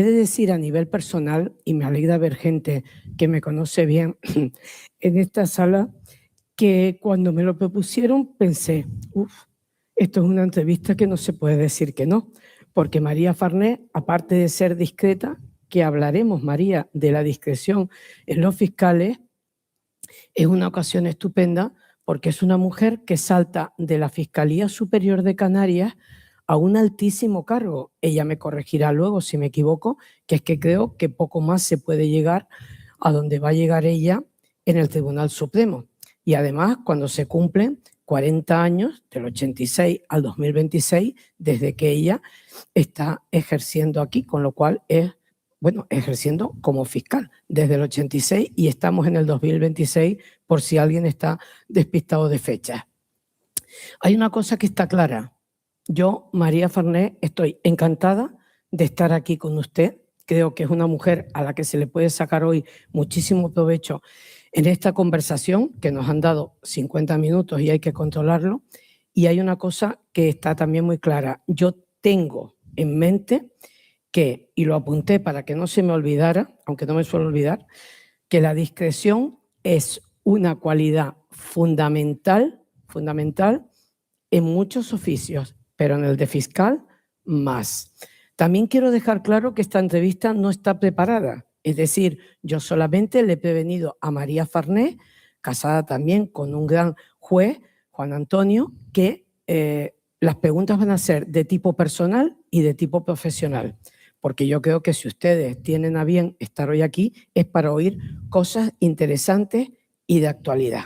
he de decir a nivel personal, y me alegra ver gente que me conoce bien en esta sala, que cuando me lo propusieron pensé, uff, esto es una entrevista que no se puede decir que no, porque María Farnés, aparte de ser discreta, que hablaremos, María, de la discreción en los fiscales, es una ocasión estupenda porque es una mujer que salta de la Fiscalía Superior de Canarias a un altísimo cargo. Ella me corregirá luego si me equivoco, que es que creo que poco más se puede llegar a donde va a llegar ella en el Tribunal Supremo. Y además, cuando se cumplen 40 años, del 86 al 2026, desde que ella está ejerciendo aquí, con lo cual es, bueno, ejerciendo como fiscal desde el 86 y estamos en el 2026 por si alguien está despistado de fecha. Hay una cosa que está clara. Yo, María Farnés, estoy encantada de estar aquí con usted. Creo que es una mujer a la que se le puede sacar hoy muchísimo provecho en esta conversación, que nos han dado 50 minutos y hay que controlarlo. Y hay una cosa que está también muy clara. Yo tengo en mente que, y lo apunté para que no se me olvidara, aunque no me suelo olvidar, que la discreción es una cualidad fundamental en muchos oficios, pero en el de fiscal más. También quiero dejar claro que esta entrevista no está preparada, es decir, yo solamente le he prevenido a María Farnés, casada también con un gran juez, Juan Antonio, que las preguntas van a ser de tipo personal y de tipo profesional, porque yo creo que si ustedes tienen a bien estar hoy aquí es para oír cosas interesantes y de actualidad.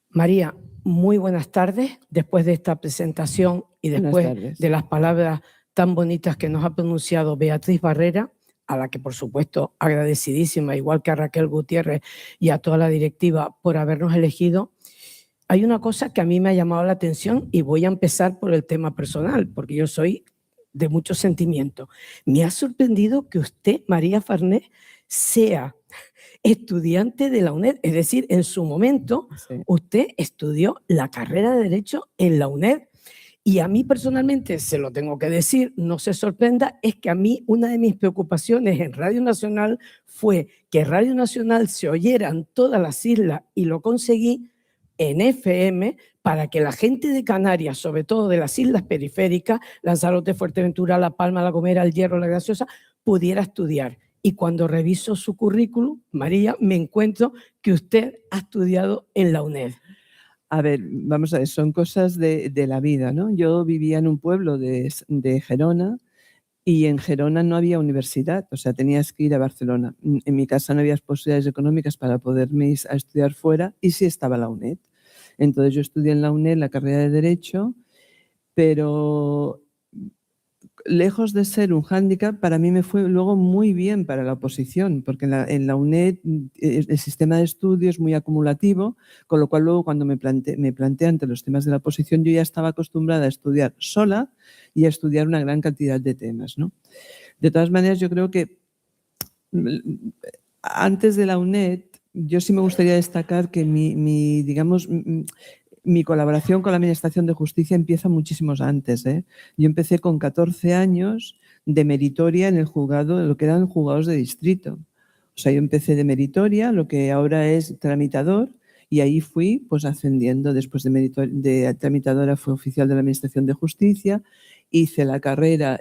María, muy buenas tardes. Después de esta presentación y después de las palabras tan bonitas que nos ha pronunciado Beatriz Barrera, a la que por supuesto agradecidísima, igual que a Raquel Gutiérrez y a toda la directiva por habernos elegido, hay una cosa que a mí me ha llamado la atención y voy a empezar por el tema personal, porque yo soy de mucho sentimiento. Me ha sorprendido que usted, María Farnés, sea estudiante de la UNED, es decir, en su momento usted estudió la carrera de Derecho en la UNED y a mí personalmente, se lo tengo que decir, no se sorprenda, es que a mí una de mis preocupaciones en Radio Nacional fue que Radio Nacional se oyera en todas las islas y lo conseguí en FM para que la gente de Canarias, sobre todo de las islas periféricas, Lanzarote, Fuerteventura, La Palma, La Gomera, El Hierro, La Graciosa, pudiera estudiar. Y cuando reviso su currículum, María, me encuentro que usted ha estudiado en la UNED. A ver, vamos a ver, son cosas de la vida, ¿no? Yo vivía en un pueblo de Gerona y en Gerona no había universidad, o sea, tenías que ir a Barcelona. En mi casa no había posibilidades económicas para poderme ir a estudiar fuera y sí estaba la UNED. Entonces yo estudié en la UNED la carrera de Derecho, pero lejos de ser un hándicap, para mí me fue luego muy bien para la oposición, porque en la UNED el sistema de estudio es muy acumulativo, con lo cual luego cuando me planteé ante los temas de la oposición, yo ya estaba acostumbrada a estudiar sola y a estudiar una gran cantidad de temas, ¿no? De todas maneras, yo creo que antes de la UNED, yo sí me gustaría destacar que mi colaboración con la Administración de Justicia empieza muchísimos antes, ¿eh? Yo empecé con 14 años de meritoria en el juzgado, lo que eran juzgados de distrito. O sea, yo empecé de meritoria, lo que ahora es tramitador, y ahí fui pues ascendiendo. Después de tramitadora fui oficial de la Administración de Justicia, hice la carrera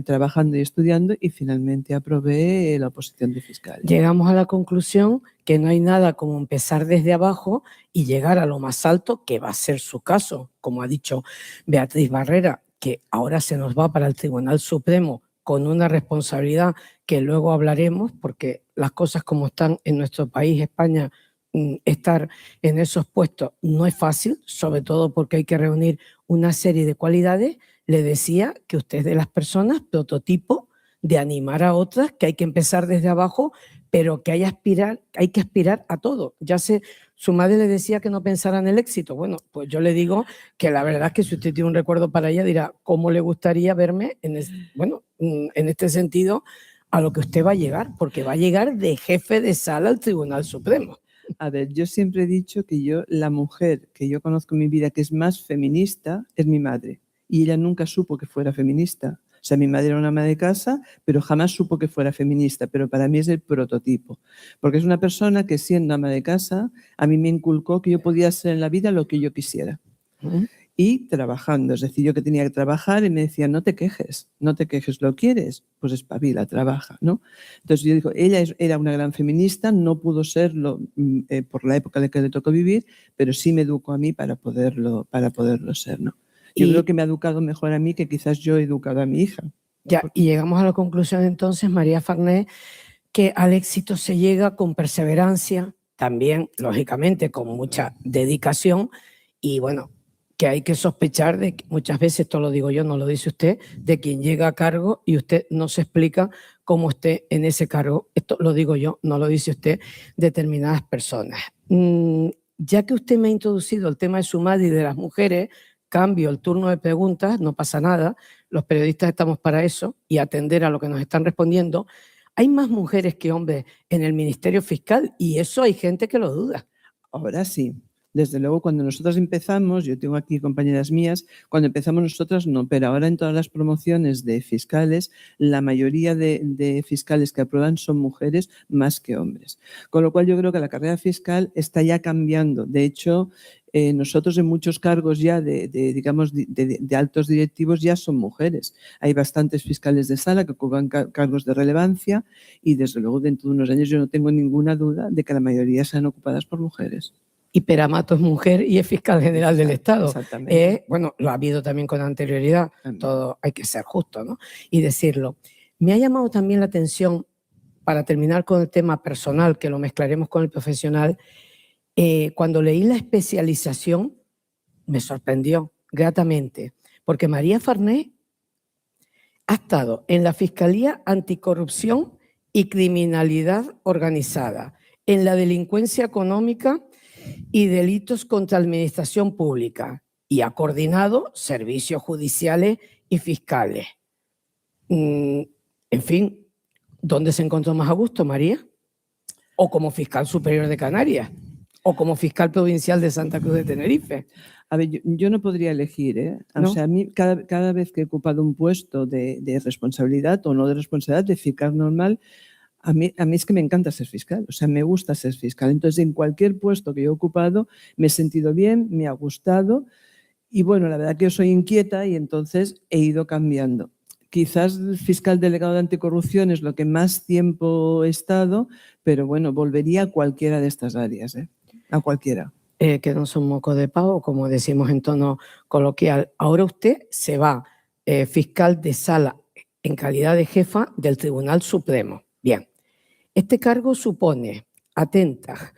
trabajando y estudiando y finalmente aprobé la oposición de fiscal. Llegamos a la conclusión que no hay nada como empezar desde abajo y llegar a lo más alto, que va a ser su caso, como ha dicho Beatriz Barrera, que ahora se nos va para el Tribunal Supremo con una responsabilidad que luego hablaremos, porque las cosas como están en nuestro país, España, estar en esos puestos no es fácil, sobre todo porque hay que reunir una serie de cualidades. Le decía que usted es de las personas prototipo de animar a otras, que hay que empezar desde abajo, pero que hay que aspirar a todo. Ya sé, su madre le decía que no pensara en el éxito. Bueno, pues yo le digo que la verdad es que si usted tiene un recuerdo para ella, dirá, ¿cómo le gustaría verme en este sentido a lo que usted va a llegar? Porque va a llegar de jefe de sala al Tribunal Supremo. A ver, yo siempre he dicho que la mujer que yo conozco en mi vida que es más feminista es mi madre. Y ella nunca supo que fuera feminista. sea, mi madre era una ama de casa, pero jamás supo que fuera feminista, pero para mí es el prototipo, porque es una persona que siendo ama de casa, a mí me inculcó que yo podía ser en la vida lo que yo quisiera. Y trabajando, es decir, yo que tenía que trabajar y me decía, no te quejes, ¿lo quieres? Pues espabila, trabaja, ¿no? Entonces yo digo, ella era una gran feminista, no pudo serlo por la época en la que le tocó vivir, pero sí me educó a mí para poderlo ser, ¿no? Yo creo que me ha educado mejor a mí que quizás yo he educado a mi hija. Ya, y llegamos a la conclusión entonces, María Farnés, que al éxito se llega con perseverancia, también, lógicamente, con mucha dedicación y, bueno, que hay que sospechar de que muchas veces, esto lo digo yo, no lo dice usted, de quien llega a cargo y usted no se explica cómo esté en ese cargo. Esto lo digo yo, no lo dice usted, determinadas personas. Ya que usted me ha introducido el tema de su madre y de las mujeres, cambio el turno de preguntas, no pasa nada, los periodistas estamos para eso y atender a lo que nos están respondiendo. Hay más mujeres que hombres en el Ministerio Fiscal y eso hay gente que lo duda. Ahora sí. Desde luego, cuando nosotros empezamos, yo tengo aquí compañeras mías, cuando empezamos nosotras no, pero ahora en todas las promociones de fiscales, la mayoría de fiscales que aprueban son mujeres más que hombres. Con lo cual yo creo que la carrera fiscal está ya cambiando. De hecho, nosotros en muchos cargos ya de altos directivos ya son mujeres. Hay bastantes fiscales de sala que ocupan cargos de relevancia y desde luego dentro de unos años yo no tengo ninguna duda de que la mayoría sean ocupadas por mujeres. Y Peramato es mujer y es fiscal general del Estado. Exactamente. Bueno, lo ha habido también con anterioridad, todo hay que ser justo, ¿no? Y decirlo. Me ha llamado también la atención, para terminar con el tema personal, que lo mezclaremos con el profesional, cuando leí la especialización, me sorprendió gratamente, porque María Farnés ha estado en la Fiscalía Anticorrupción y Criminalidad Organizada, en la delincuencia económica y delitos contra la administración pública y ha coordinado servicios judiciales y fiscales. En fin, ¿dónde se encontró más a gusto, María? ¿O como fiscal superior de Canarias? ¿O como fiscal provincial de Santa Cruz de Tenerife? A ver, yo no podría elegir, ¿eh? ¿No? O sea, a mí cada vez que he ocupado un puesto de responsabilidad o no de responsabilidad, de fiscal normal, a mí es que me encanta ser fiscal, o sea, me gusta ser fiscal. Entonces, en cualquier puesto que yo he ocupado, me he sentido bien, me ha gustado y bueno, la verdad que yo soy inquieta y entonces he ido cambiando. Quizás el fiscal delegado de anticorrupción es lo que más tiempo he estado, pero bueno, volvería a cualquiera de estas áreas, ¿eh? A cualquiera. Que no son moco de pavo, como decimos en tono coloquial. Ahora usted se va fiscal de sala en calidad de jefa del Tribunal Supremo. Bien. Este cargo supone, atenta,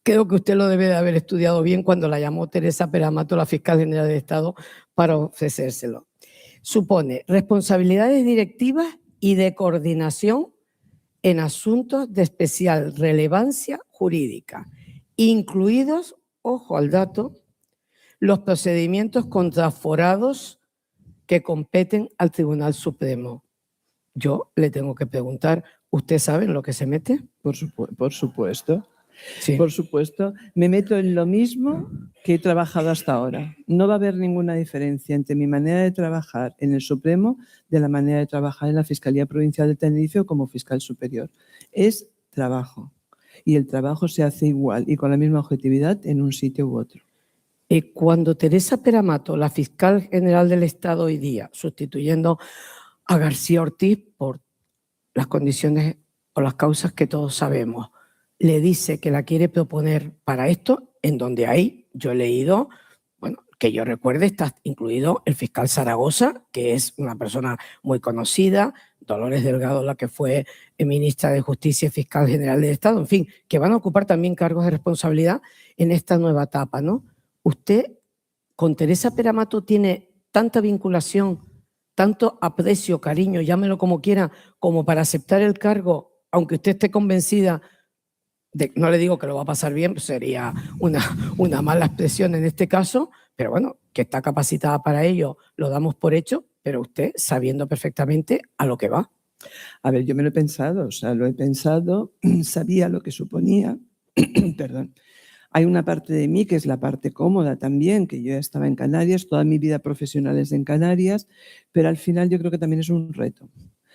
creo que usted lo debe de haber estudiado bien cuando la llamó Teresa Peramato, la fiscal general del Estado, para ofrecérselo. Supone responsabilidades directivas y de coordinación en asuntos de especial relevancia jurídica, incluidos, ojo al dato, los procedimientos contra aforados que competen al Tribunal Supremo. Yo le tengo que preguntar, ¿usted sabe en lo que se mete? Por supuesto. Sí. Por supuesto. Me meto en lo mismo que he trabajado hasta ahora. No va a haber ninguna diferencia entre mi manera de trabajar en el Supremo de la manera de trabajar en la Fiscalía Provincial de Tenerife o como fiscal superior. Es trabajo. Y el trabajo se hace igual y con la misma objetividad en un sitio u otro. Cuando Teresa Peramato, la fiscal general del Estado hoy día, sustituyendo a García Ortiz por las condiciones o las causas que todos sabemos, le dice que la quiere proponer para esto, en donde ahí yo he leído, bueno, que yo recuerde, está incluido el fiscal Zaragoza, que es una persona muy conocida, Dolores Delgado, la que fue ministra de Justicia y fiscal general del Estado, en fin, que van a ocupar también cargos de responsabilidad en esta nueva etapa, ¿no? Usted con Teresa Peramato tiene tanta vinculación, tanto aprecio, cariño, llámelo como quiera, como para aceptar el cargo, aunque usted esté convencida de, no le digo que lo va a pasar bien, sería una mala expresión en este caso, pero bueno, que está capacitada para ello, lo damos por hecho, pero usted sabiendo perfectamente a lo que va. A ver, yo me lo he pensado, o sea, lo he pensado, sabía lo que suponía, perdón. Hay una parte de mí que es la parte cómoda también, que yo ya estaba en Canarias, toda mi vida profesional es en Canarias, pero al final yo creo que también es un reto.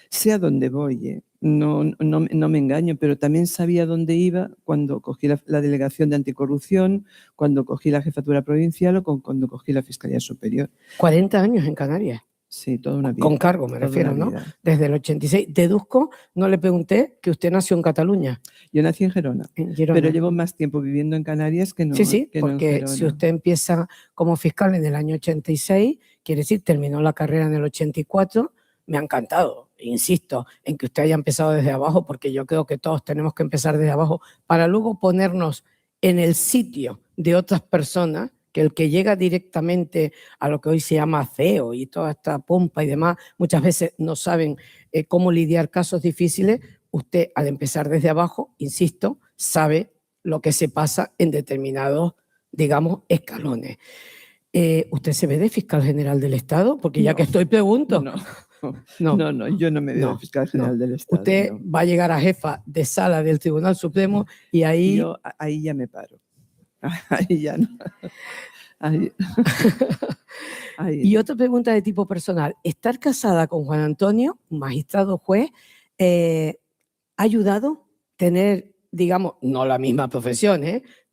Sé a dónde voy, no me engaño, pero también sabía dónde iba cuando cogí la delegación de anticorrupción, cuando cogí la jefatura provincial o cuando cogí la Fiscalía Superior. 40 años en Canarias. Sí, toda una vida. Con cargo, me toda refiero, una ¿no? vida. Desde el 86. Deduzco, no le pregunté que usted nació en Cataluña. Yo nací en Gerona, En Girona. pero llevo más tiempo viviendo en Canarias que no, Sí, que no en porque Gerona. si usted empieza como fiscal en el año 86, quiere decir, terminó la carrera en el 84, me ha encantado, insisto, en que usted haya empezado desde abajo, porque yo creo que todos tenemos que empezar desde abajo para luego ponernos en el sitio de otras personas, que el que llega directamente a lo que hoy se llama CEO y toda esta pompa y demás, muchas veces no saben cómo lidiar casos difíciles. Usted, al empezar desde abajo, insisto, sabe lo que se pasa en determinados, digamos, escalones. ¿Usted se ve de fiscal general del Estado? Porque ya que estoy, pregunto. No, yo no me veo de fiscal general del Estado. Usted va a llegar a jefa de sala del Tribunal Supremo y ahí... Yo ahí ya me paro. Ahí ya no. Ahí. Y otra pregunta de tipo personal. ¿Estar casada con Juan Antonio, magistrado juez, ha ayudado a tener, digamos, no la misma profesión,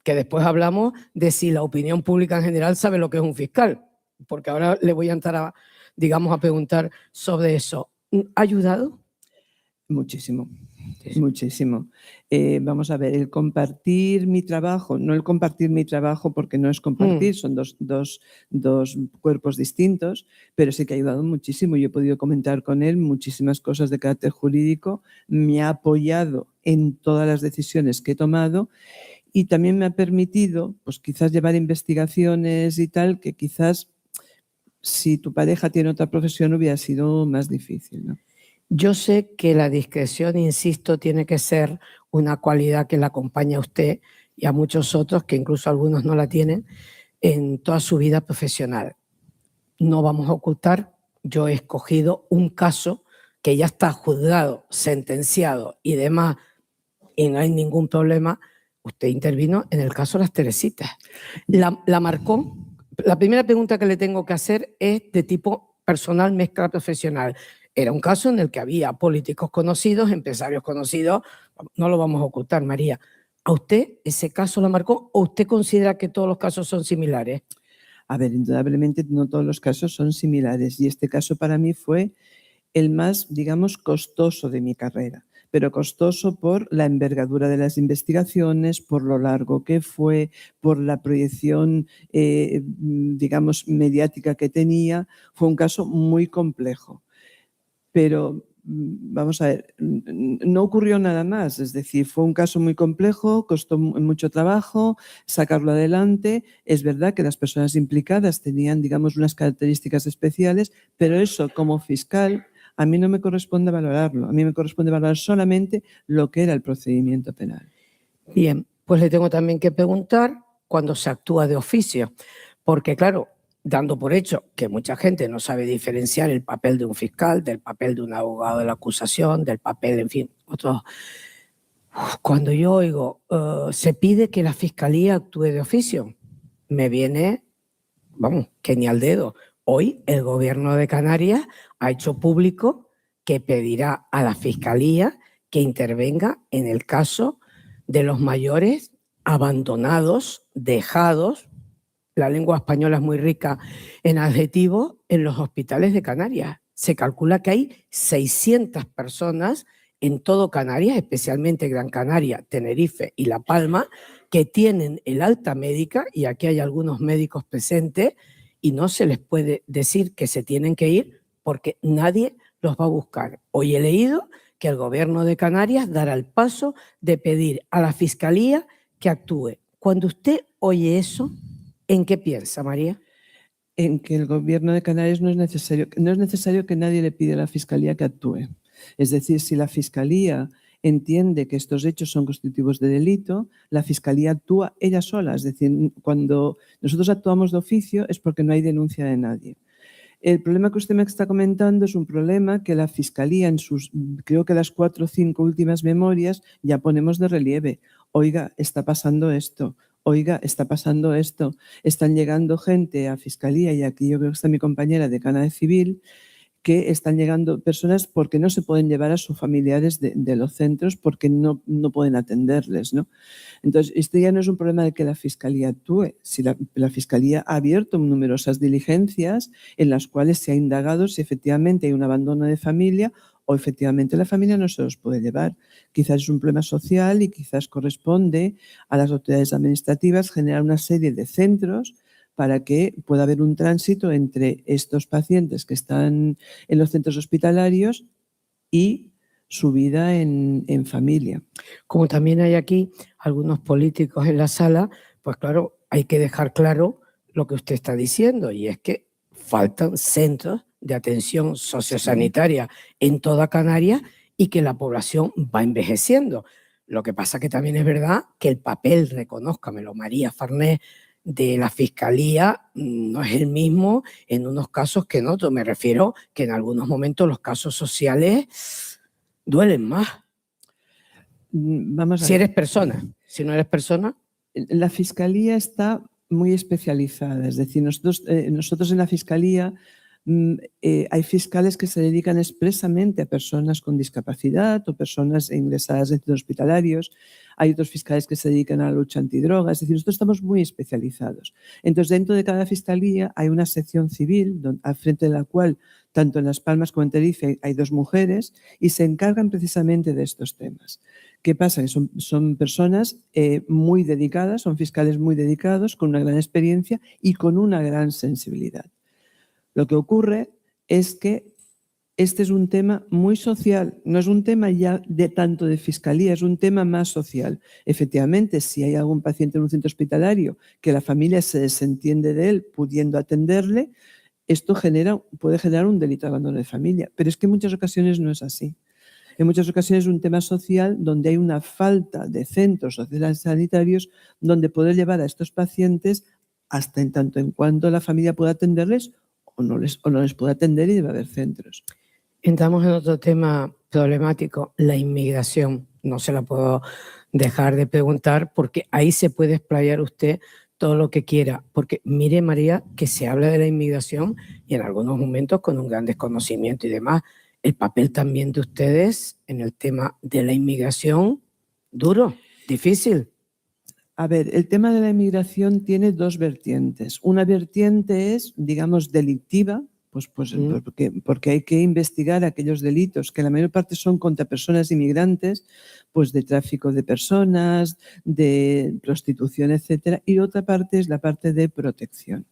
que después hablamos de si la opinión pública en general sabe lo que es un fiscal? Porque ahora le voy a entrar digamos, a preguntar sobre eso. ¿Ha ayudado? Muchísimo. Muchísimo. Vamos a ver, el compartir mi trabajo, no el compartir mi trabajo porque no es compartir, son dos cuerpos distintos, pero sí que ha ayudado muchísimo. Yo he podido comentar con él muchísimas cosas de carácter jurídico, me ha apoyado en todas las decisiones que he tomado y también me ha permitido, pues quizás llevar investigaciones y tal, que quizás si tu pareja tiene otra profesión hubiera sido más difícil, ¿no? Yo sé que la discreción, insisto, tiene que ser una cualidad que la acompaña a usted y a muchos otros, que incluso algunos no la tienen, en toda su vida profesional. No vamos a ocultar, yo he escogido un caso que ya está juzgado, sentenciado y demás, y no hay ningún problema. Usted intervino en el caso de las Teresitas. La marcó. La primera pregunta que le tengo que hacer es de tipo personal, mezcla profesional. Era un caso en el que había políticos conocidos, empresarios conocidos, no lo vamos a ocultar, María. ¿A usted ese caso la marcó o usted considera que todos los casos son similares? A ver, indudablemente no todos los casos son similares y este caso para mí fue el más, digamos, costoso de mi carrera, pero costoso por la envergadura de las investigaciones, por lo largo que fue, por la proyección, digamos, mediática que tenía. Fue un caso muy complejo. Pero vamos a ver, no ocurrió nada más, es decir, fue un caso muy complejo, costó mucho trabajo sacarlo adelante. Es verdad que las personas implicadas tenían, digamos, unas características especiales, pero eso como fiscal a mí no me corresponde valorarlo, a mí me corresponde valorar solamente lo que era el procedimiento penal. Bien, pues le tengo también que preguntar cuando se actúa de oficio, porque claro, dando por hecho que mucha gente no sabe diferenciar el papel de un fiscal, del papel de un abogado de la acusación, del papel, en fin, otros. Cuando yo oigo, se pide que la fiscalía actúe de oficio, me viene, vamos, que ni al dedo. Hoy el gobierno de Canarias ha hecho público que pedirá a la fiscalía que intervenga en el caso de los mayores abandonados, dejados. La lengua española es muy rica en adjetivos en los hospitales de Canarias. Se calcula que hay 600 personas en todo Canarias, especialmente Gran Canaria, Tenerife y La Palma, que tienen el alta médica, y aquí hay algunos médicos presentes, y no se les puede decir que se tienen que ir porque nadie los va a buscar. Hoy he leído que el gobierno de Canarias dará el paso de pedir a la Fiscalía que actúe. Cuando usted oye eso, ¿en qué piensa, María? En que el gobierno de Canarias no es necesario que nadie le pida a la Fiscalía que actúe. Es decir, si la Fiscalía entiende que estos hechos son constitutivos de delito, la Fiscalía actúa ella sola. Es decir, cuando nosotros actuamos de oficio es porque no hay denuncia de nadie. El problema que usted me está comentando es un problema que la Fiscalía en sus, creo que las 4 o 5 últimas memorias ya ponemos de relieve. Oiga, está pasando esto. oiga, está pasando esto, están llegando gente a Fiscalía, y aquí yo creo que está mi compañera decana de Civil, que están llegando personas porque no se pueden llevar a sus familiares de los centros porque no pueden atenderles, ¿no? Entonces, este ya no es un problema de que la Fiscalía actúe. Si la Fiscalía ha abierto numerosas diligencias en las cuales se ha indagado si efectivamente hay un abandono de familia o efectivamente la familia no se los puede llevar. Quizás es un problema social y quizás corresponde a las autoridades administrativas generar una serie de centros para que pueda haber un tránsito entre estos pacientes que están en los centros hospitalarios y su vida en familia. Como también hay aquí algunos políticos en la sala, pues claro, hay que dejar claro lo que usted está diciendo, y es que faltan centros de atención sociosanitaria en toda Canarias y que la población va envejeciendo. Lo que pasa que también es verdad que el papel, reconózcamelo, María Farnés, de la Fiscalía no es el mismo en unos casos que en otros. Me refiero que en algunos momentos los casos sociales duelen más. Vamos a Si ver. eres persona, si no eres persona. La Fiscalía está muy especializada, es decir, nosotros en la Fiscalía hay fiscales que se dedican expresamente a personas con discapacidad o personas ingresadas en centros hospitalarios. Hay otros fiscales que se dedican a la lucha antidroga. Es decir, nosotros estamos muy especializados. Entonces, dentro de cada fiscalía hay una sección civil al frente de la cual, tanto en Las Palmas como en Tenerife, hay 2 mujeres y se encargan precisamente de estos temas. ¿Qué pasa? Que son personas muy dedicadas, son fiscales muy dedicados, con una gran experiencia y con una gran sensibilidad. Lo que ocurre es que este es un tema muy social, no es un tema ya de tanto de fiscalía, es un tema más social. Efectivamente, si hay algún paciente en un centro hospitalario que la familia se desentiende de él pudiendo atenderle, esto puede generar un delito de abandono de familia, pero es que en muchas ocasiones no es así. En muchas ocasiones es un tema social donde hay una falta de centros sociosanitarios donde poder llevar a estos pacientes hasta en tanto en cuanto la familia pueda atenderles o no les puede atender, y debe haber centros. Entramos en otro tema problemático, la inmigración. No se la puedo dejar de preguntar porque ahí se puede explayar usted todo lo que quiera. Porque mire, María, que se habla de la inmigración y en algunos momentos con un gran desconocimiento y demás. El papel también de ustedes en el tema de la inmigración, duro, difícil. A ver, el tema de la inmigración tiene 2 vertientes. Una vertiente es, digamos, delictiva, porque hay que investigar aquellos delitos que la mayor parte son contra personas inmigrantes, pues de tráfico de personas, de prostitución, etcétera. Y otra parte es la parte de protección.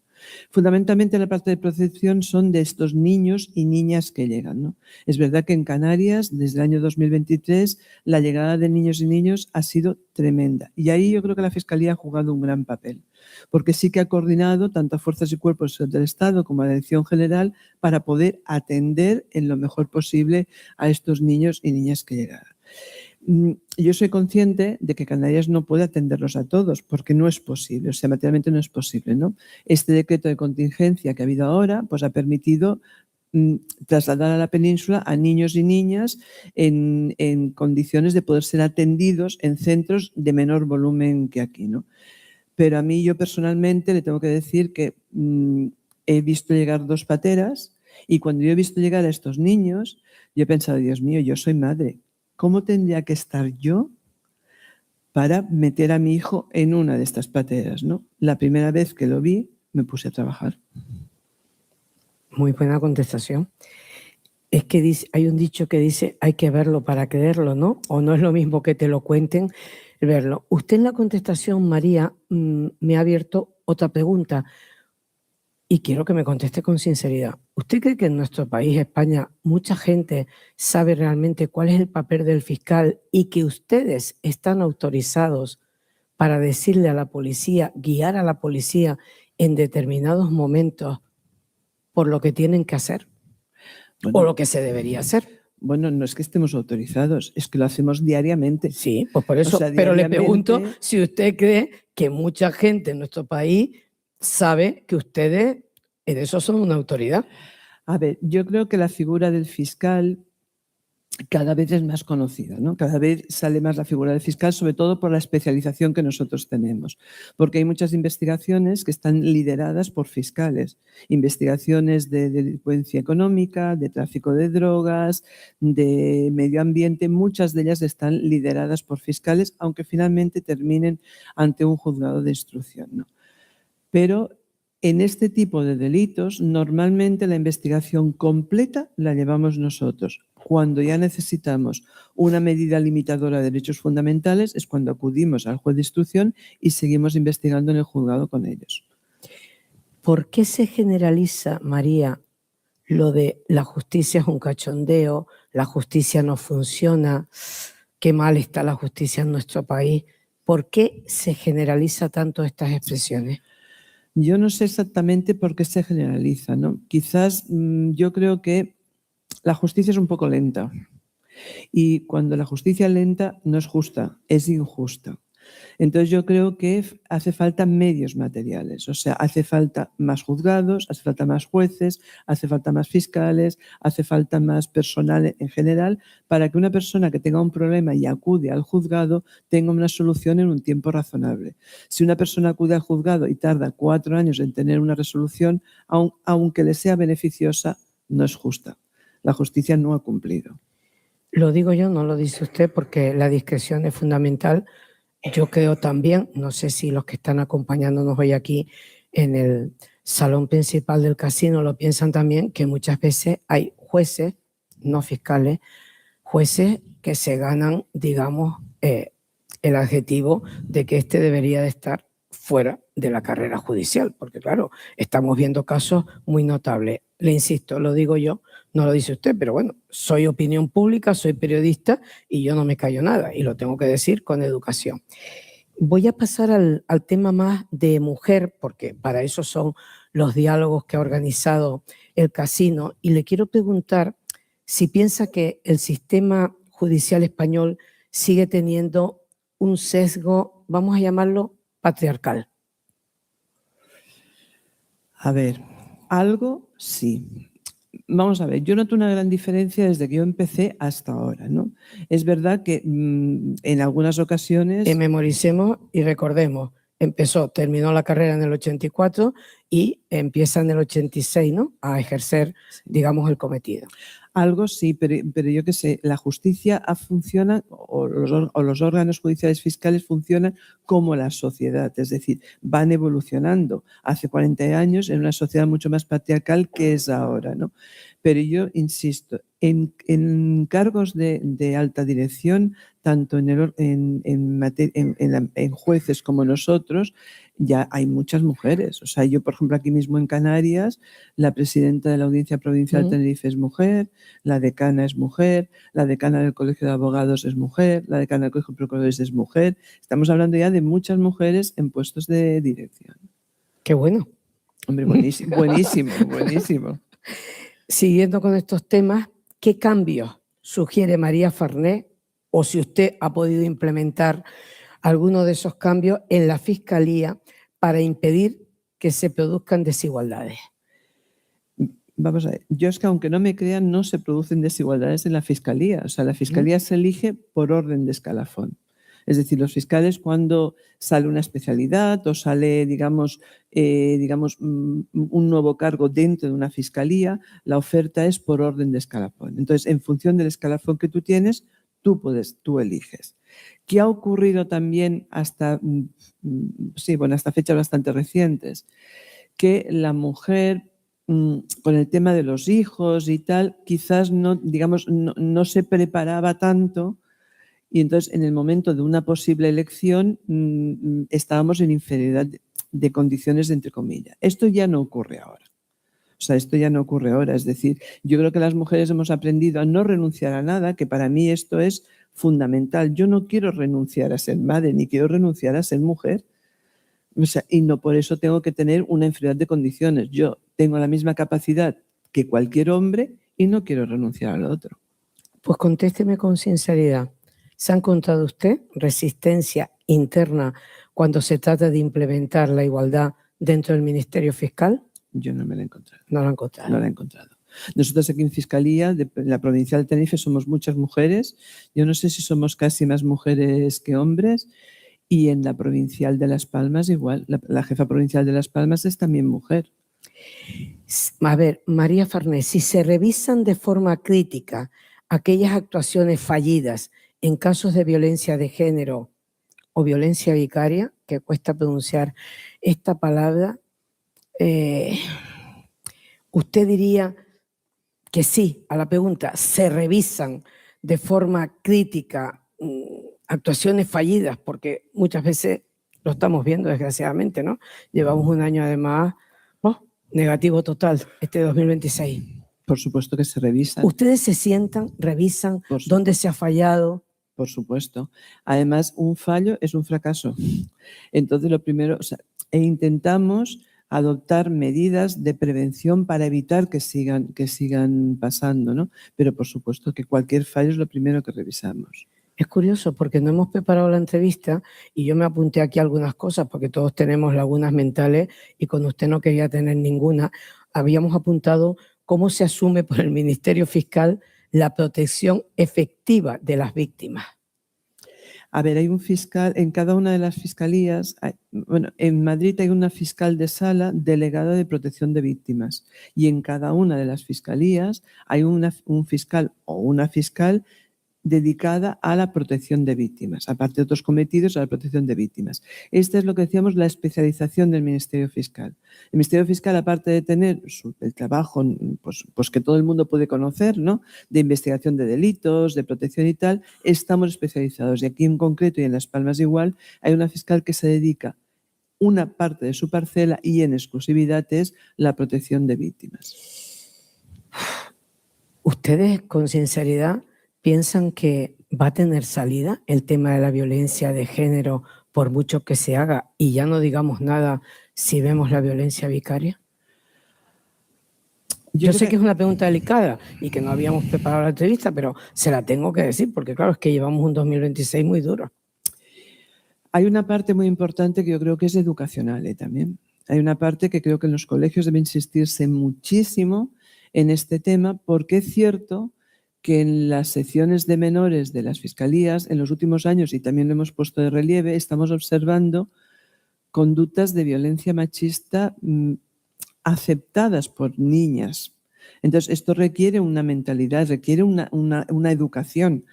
Fundamentalmente la parte de protección son de estos niños y niñas que llegan, ¿no? Es verdad que en Canarias, desde el año 2023, la llegada de niños y niños ha sido tremenda. Y ahí yo creo que la Fiscalía ha jugado un gran papel, porque sí que ha coordinado tanto a fuerzas y cuerpos del Estado como a la Dirección General para poder atender en lo mejor posible a estos niños y niñas que llegan. Yo soy consciente de que Canarias no puede atenderlos a todos porque no es posible, o sea, materialmente no es posible, ¿no? Este decreto de contingencia que ha habido ahora pues ha permitido trasladar a la península a niños y niñas en condiciones de poder ser atendidos en centros de menor volumen que aquí, ¿no? Pero a mí, yo personalmente le tengo que decir que he visto llegar 2 pateras y cuando yo he visto llegar a estos niños, yo he pensado, Dios mío, yo soy madre. ¿Cómo tendría que estar yo para meter a mi hijo en una de estas pateras, ¿no? La primera vez que lo vi, me puse a trabajar. Muy buena contestación. Es que hay un dicho que dice, hay que verlo para creerlo, ¿no? O no es lo mismo que te lo cuenten, verlo. Usted en la contestación, María, me ha abierto otra pregunta y quiero que me conteste con sinceridad. ¿Usted cree que en nuestro país, España, mucha gente sabe realmente cuál es el papel del fiscal y que ustedes están autorizados para decirle a la policía, guiar a la policía en determinados momentos por lo que tienen que hacer? Bueno, o lo que se debería hacer. Bueno, no es que estemos autorizados, es que lo hacemos diariamente. Sí, pues por eso, o sea, pero le pregunto si usted cree que mucha gente en nuestro país sabe que ustedes en eso son una autoridad. A ver, yo creo que la figura del fiscal cada vez es más conocida, ¿no? Cada vez sale más la figura del fiscal, sobre todo por la especialización que nosotros tenemos, porque hay muchas investigaciones que están lideradas por fiscales, investigaciones de delincuencia económica, de tráfico de drogas, de medio ambiente, muchas de ellas están lideradas por fiscales, aunque finalmente terminen ante un juzgado de instrucción, ¿no? Pero en este tipo de delitos, normalmente la investigación completa la llevamos nosotros. Cuando ya necesitamos una medida limitadora de derechos fundamentales es cuando acudimos al juez de instrucción y seguimos investigando en el juzgado con ellos. ¿Por qué se generaliza, María, lo de la justicia es un cachondeo, la justicia no funciona, qué mal está la justicia en nuestro país? ¿Por qué se generaliza tanto estas expresiones? Yo no sé exactamente por qué se generaliza, ¿no? Quizás yo creo que la justicia es un poco lenta y cuando la justicia es lenta no es justa, es injusta. Entonces yo creo que hace falta medios materiales, o sea, hace falta más juzgados, hace falta más jueces, hace falta más fiscales, hace falta más personal en general para que una persona que tenga un problema y acude al juzgado tenga una solución en un tiempo razonable. Si una persona acude al juzgado y tarda 4 años en tener una resolución, aunque le sea beneficiosa, no es justa. La justicia no ha cumplido. Lo digo yo, no lo dice usted, porque la discreción es fundamental. Yo creo también, no sé si los que están acompañándonos hoy aquí en el salón principal del casino lo piensan también, que muchas veces hay jueces, no fiscales, jueces que se ganan, digamos, el adjetivo de que este debería de estar fuera de la carrera judicial, porque claro, estamos viendo casos muy notables. Le insisto, lo digo yo, no lo dice usted, pero bueno, soy opinión pública, soy periodista y yo no me callo nada y lo tengo que decir con educación. Voy a pasar al tema más de mujer, porque para eso son los diálogos que ha organizado el casino, y le quiero preguntar si piensa que el sistema judicial español sigue teniendo un sesgo, vamos a llamarlo patriarcal. A ver, algo sí. Vamos a ver, yo noto una gran diferencia desde que yo empecé hasta ahora, ¿no? Es verdad que en algunas ocasiones... Memoricemos y recordemos, terminó la carrera en el 84 y empieza en el 86, ¿no? A ejercer, digamos, el cometido. Algo sí, pero yo qué sé, la justicia funciona o los órganos judiciales fiscales funcionan como la sociedad, es decir, van evolucionando. Hace 40 años en una sociedad mucho más patriarcal que es ahora, ¿no? Pero yo insisto, en cargos de alta dirección, tanto en jueces como nosotros, ya hay muchas mujeres. O sea, yo, por ejemplo, aquí mismo en Canarias, la presidenta de la Audiencia Provincial de Tenerife es mujer, la decana es mujer, la decana del Colegio de Abogados es mujer, la decana del Colegio de Procuradores es mujer. Estamos hablando ya de muchas mujeres en puestos de dirección. ¡Qué bueno! Hombre, buenísimo, buenísimo, buenísimo. Siguiendo con estos temas, ¿qué cambios sugiere María Farné o si usted ha podido implementar alguno de esos cambios en la Fiscalía para impedir que se produzcan desigualdades? Vamos a ver, yo es que aunque no me crean, no se producen desigualdades en la Fiscalía. O sea, la Fiscalía se elige por orden de escalafón. Es decir, los fiscales cuando sale una especialidad o sale, digamos, un nuevo cargo dentro de una fiscalía, la oferta es por orden de escalafón. Entonces, en función del escalafón que tú tienes, tú eliges. ¿Qué ha ocurrido también hasta fechas bastante recientes? Que la mujer, con el tema de los hijos y tal, quizás no se preparaba tanto. Y entonces, en el momento de una posible elección, estábamos en inferioridad de condiciones, entre comillas. Esto ya no ocurre ahora. O sea, esto ya no ocurre ahora. Es decir, yo creo que las mujeres hemos aprendido a no renunciar a nada, que para mí esto es fundamental. Yo no quiero renunciar a ser madre, ni quiero renunciar a ser mujer. O sea, y no por eso tengo que tener una inferioridad de condiciones. Yo tengo la misma capacidad que cualquier hombre y no quiero renunciar al otro. Pues contésteme con sinceridad. ¿Se ha encontrado usted resistencia interna cuando se trata de implementar la igualdad dentro del Ministerio Fiscal? Yo no me la he encontrado. No la ha encontrado. No la he encontrado. Nosotros aquí en Fiscalía, de la provincial de Tenerife, somos muchas mujeres. Yo no sé si somos casi más mujeres que hombres. Y en la provincial de Las Palmas igual. La jefa provincial de Las Palmas es también mujer. A ver, María Farnés, si se revisan de forma crítica aquellas actuaciones fallidas en casos de violencia de género o violencia vicaria, que cuesta pronunciar esta palabra, usted diría que sí a la pregunta, ¿se revisan de forma crítica actuaciones fallidas? Porque muchas veces lo estamos viendo, desgraciadamente, ¿no? Llevamos un año además negativo total, este 2026. Por supuesto que se revisan. ¿Ustedes se sientan, revisan dónde se ha fallado? Por supuesto. Además, un fallo es un fracaso. Entonces, lo primero, intentamos adoptar medidas de prevención para evitar que sigan pasando, ¿no? Pero, por supuesto, que cualquier fallo es lo primero que revisamos. Es curioso porque no hemos preparado la entrevista y yo me apunté aquí algunas cosas porque todos tenemos lagunas mentales y con usted no quería tener ninguna. Habíamos apuntado cómo se asume por el Ministerio Fiscal la protección efectiva de las víctimas. A ver, hay un fiscal en cada una de las fiscalías. En Madrid hay una fiscal de sala delegada de protección de víctimas y en cada una de las fiscalías hay un fiscal o una fiscal dedicada a la protección de víctimas, aparte de otros cometidos a la protección de víctimas. Esta es lo que decíamos, la especialización del Ministerio Fiscal. El Ministerio Fiscal, aparte de tener el trabajo pues que todo el mundo puede conocer, ¿no?, de investigación de delitos, de protección y tal, estamos especializados. Y aquí en concreto y en Las Palmas igual, hay una fiscal que se dedica una parte de su parcela y en exclusividad es la protección de víctimas. ¿Ustedes con sinceridad piensan que va a tener salida el tema de la violencia de género por mucho que se haga? Y ya no digamos nada si vemos la violencia vicaria. Yo sé que es una pregunta delicada y que no habíamos preparado la entrevista, pero se la tengo que decir porque claro, es que llevamos un 2026 muy duro. Hay una parte muy importante que yo creo que es educacional también. Hay una parte que creo que en los colegios debe insistirse muchísimo en este tema porque es cierto que en las secciones de menores de las fiscalías, en los últimos años, y también lo hemos puesto de relieve, estamos observando conductas de violencia machista aceptadas por niñas. Entonces, esto requiere una mentalidad, requiere una educación.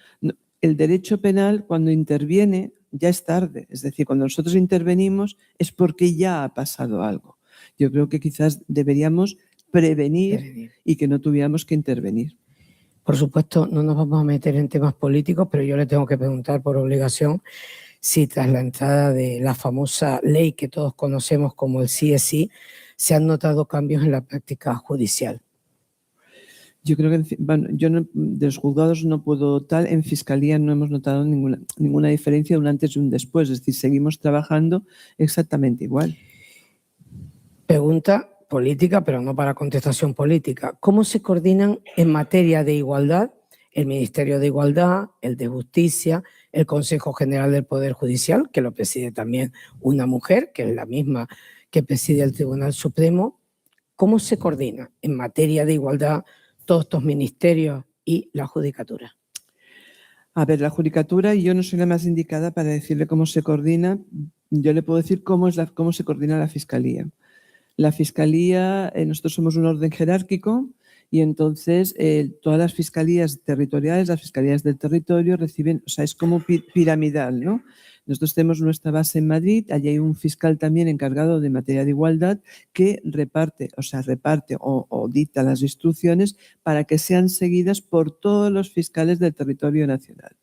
El derecho penal, cuando interviene, ya es tarde. Es decir, cuando nosotros intervenimos es porque ya ha pasado algo. Yo creo que quizás deberíamos prevenir y que no tuviéramos que intervenir. Por supuesto, no nos vamos a meter en temas políticos, pero yo le tengo que preguntar por obligación si tras la entrada de la famosa ley que todos conocemos como el sí es sí, se han notado cambios en la práctica judicial. Yo creo que yo de los juzgados no puedo tal, en Fiscalía no hemos notado ninguna diferencia de un antes y un después, es decir, seguimos trabajando exactamente igual. Pregunta política, pero no para contestación política. ¿Cómo se coordinan en materia de igualdad el Ministerio de Igualdad, el de Justicia, el Consejo General del Poder Judicial, que lo preside también una mujer, que es la misma que preside el Tribunal Supremo? ¿Cómo se coordina en materia de igualdad todos estos ministerios y la judicatura? A ver, la judicatura, yo no soy la más indicada para decirle cómo se coordina. Yo le puedo decir cómo se coordina la Fiscalía. La Fiscalía, nosotros somos un orden jerárquico y entonces todas las fiscalías territoriales, las fiscalías del territorio reciben, o sea, es como piramidal, ¿no? Nosotros tenemos nuestra base en Madrid, allí hay un fiscal también encargado de materia de igualdad que reparte o dicta las instrucciones para que sean seguidas por todos los fiscales del territorio nacional.